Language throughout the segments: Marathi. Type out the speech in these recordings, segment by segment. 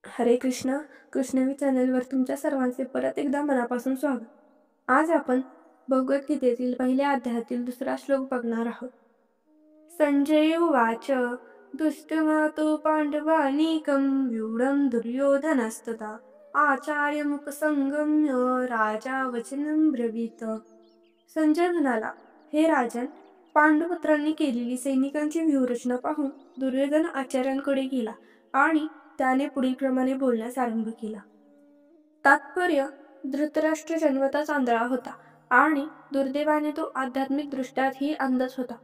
हरे कृष्णा. कृष्णवी चॅनलवर तुमच्या सर्वांचे परत एकदा मनापासून स्वागत. आज आपण भगवद्गीतेतील पहिल्या अध्यायातील दुसरा श्लोक बघणार आहोत. संजय उवाच दुष्टमातो पांडवानीकं व्यूढं दुर्योधनस्तथा आचार्यमुपसंगम्य राजा वचनं ब्रवीत. संजय म्हणाला, हे राजन, पांडुपुत्रांनी केलेली सैनिकांची व्यूहरचना पाहून दुर्योधन आचार्यांकडे गेला आणि त्याने पुढीलप्रमाणे बोलण्यास आरंभ केला. तात्पर्य: धृतराष्ट्र जन्मतःच आंधळा होता आणि दुर्दैवाने तो आध्यात्मिक दृष्ट्याही अंधच होता.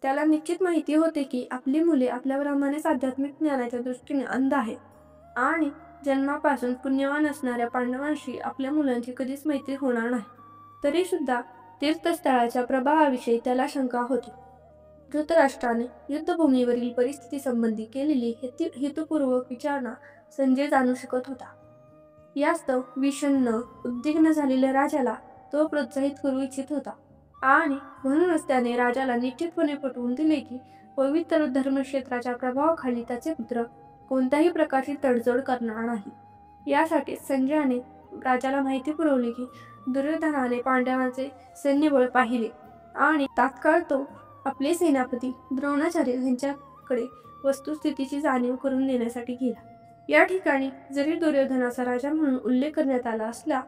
त्याला निश्चित माहिती होते की आपली मुले आपल्याप्रमाणेच आध्यात्मिक ज्ञानाच्या दृष्टीने अंध आहेत आणि जन्मापासून पुण्यवान असणाऱ्या पांडवांशी आपल्या मुलांची कधीच मैत्री होणार नाही. तरी सुद्धा तीर्थस्थळाच्या प्रभावाविषयी त्याला शंका होती. धृतराष्ट्राने युद्धभूमीवरील परिस्थितीसंबंधी केलेली हेतुपूर्वक विचारणा संजय जाणू शकत होता. यास्तव विषण्ण, उद्विग्न झालेल्या राजाला तो प्रोत्साहित करू इच्छित होता आणि म्हणूनच त्याने राजाला निश्चितपणे पटवून दिले की पवित्र धर्मक्षेत्राच्या प्रभावाखाली त्याचे पुत्र कोणत्याही प्रकारची तडजोड करणार नाही. यासाठी संजयाने राजाला माहिती पुरवली की दुर्योधनाने पांडवांचे सैन्यबळ पाहिले आणि तात्काळ तो आपले सेनापती द्रोणाचार्य यांच्याकडे वस्तुस्थितीची जाणीव करून देण्यासाठी गेला. या ठिकाणी जरी दुर्योधनाचा राजा म्हणून उल्लेख करण्यात आला असला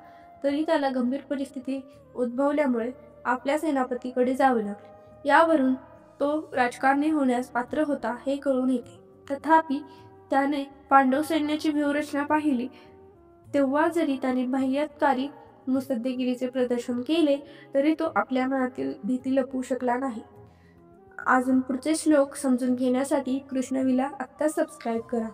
तरी त्याला गंभीर परिस्थिती उद्भवल्यामुळे आपल्या सेनापतीकडे जावे लागले. यावरून तो राजकारणी होण्यास पात्र होता हे कळून येते. तथापि त्याने पांडव सैन्याची व्यूहरचना पाहिली तेव्हा जरी त्याने बाह्यकारी मुत्सद्देगिरीचे प्रदर्शन केले तरी तो आपल्या मनातील भीती लपवू शकला नाही. अजून पुढचे श्लोक समजून घेण्यासाठी कृष्णवीला आत्ता सबस्क्राईब करा.